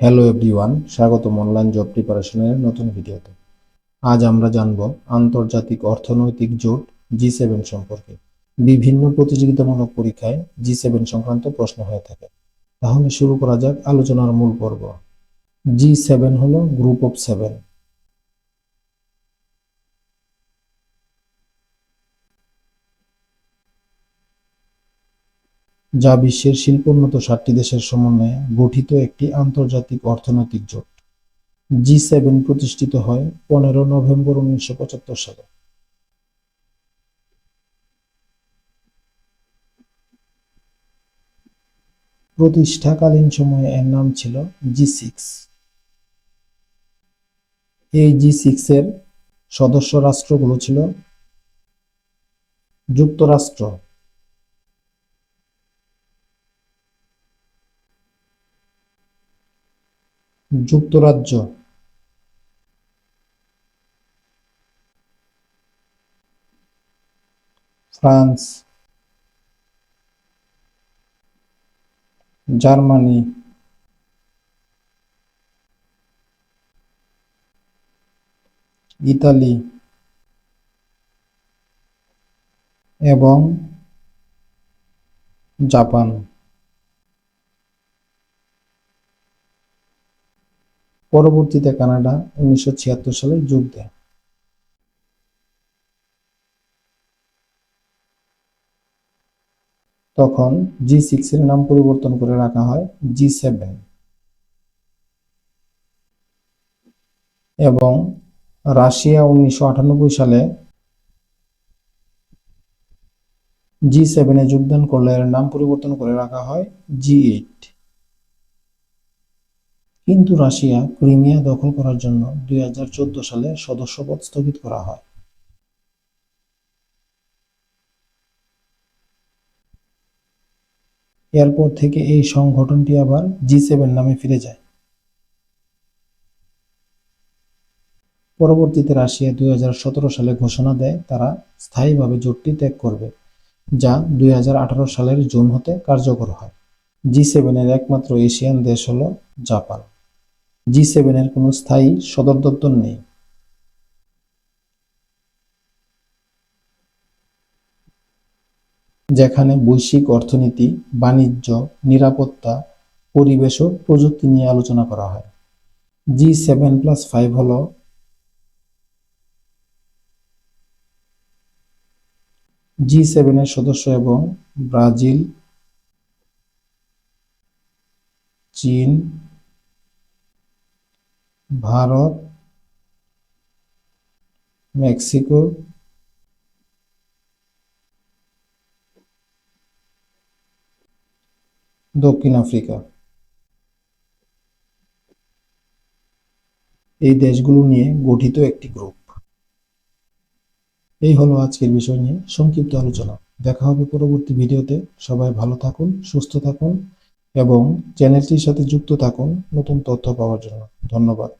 Hello everyone, স্বাগতম online job প্রিপারেশনের নতুন ভিডিওতে। আজ আমরা জানব আন্তর্জাতিক অর্থনৈতিক জোট জি7 সম্পর্কে। বিভিন্ন প্রতিযোগিতামূলক পরীক্ষায় জি7 সংক্রান্ত প্রশ্ন হয়ে থাকে। তাহলে শুরু করা যাক আলোচনার মূল পর্ব। জি7 হলো গ্রুপ অফ 7, যা বিশ্বের শিল্পোন্নত 7টি দেশের সমন্বয়ে গঠিত একটি আন্তর্জাতিক অর্থনৈতিক জোট। জি7 প্রতিষ্ঠিত হয় 15 নভেম্বর 1975 সালে। প্রতিষ্ঠাকালীন সময়ে এর নাম ছিল জি6। এই জি6 এর সদস্য রাষ্ট্রগুলো ছিল যুক্তরাষ্ট্র, যুক্তরাজ্য, ফ্রান্স, জার্মানি, ইতালি এবং জাপান। পরবর্তীতে কানাডা 1976 সালে যোগ দেয়। তখন জি6 এর নাম পরিবর্তন করে রাখা হয় জি7 এবং রাশিয়া 1998 সালে জি7 এ যোগদান করলে এর নাম পরিবর্তন করে রাখা হয় জি8। কিন্তু রাশিয়া ক্রিমিয়া দখল করার জন্য 2014 সালে সদস্যপদ স্থগিত করা হয়। এরপর থেকে এই সংগঠনটি আবার জি7 নামে ফিরে যায়। পরবর্তীতে রাশিয়া 2017 সালে ঘোষণা দেয় তারা স্থায়ীভাবে জোটটি ত্যাগ করবে, যা 2018 সালের জুন হতে কার্যকর হয়। জি7 এর একমাত্র এশিয়ান দেশ হল জাপান। জি7 এর কোনো স্থায়ী সদর দপ্তর নেই। যেখানে বৈশ্বিক অর্থনীতি, বাণিজ্য, নিরাপত্তা, পরিবেশ ও প্রযুক্তি নিয়ে আলোচনা করা হয়। জি7+5 হল জি7 এর সদস্য এবং ব্রাজিল, চীন, ভারত, মেক্সিকো, দক্ষিণ আফ্রিকা। এই দেশগুলো নিয়ে গঠিত একটি গ্রুপ। এই হলো আজকের বিষয় নিয়ে সংক্ষিপ্ত আলোচনা। দেখা হবে পরবর্তী ভিডিওতে। সবাই ভালো থাকুন, সুস্থ থাকুন এবং চ্যানেলটির সাথে যুক্ত থাকুন নতুন তথ্য পাওয়ার জন্য। ধন্যবাদ।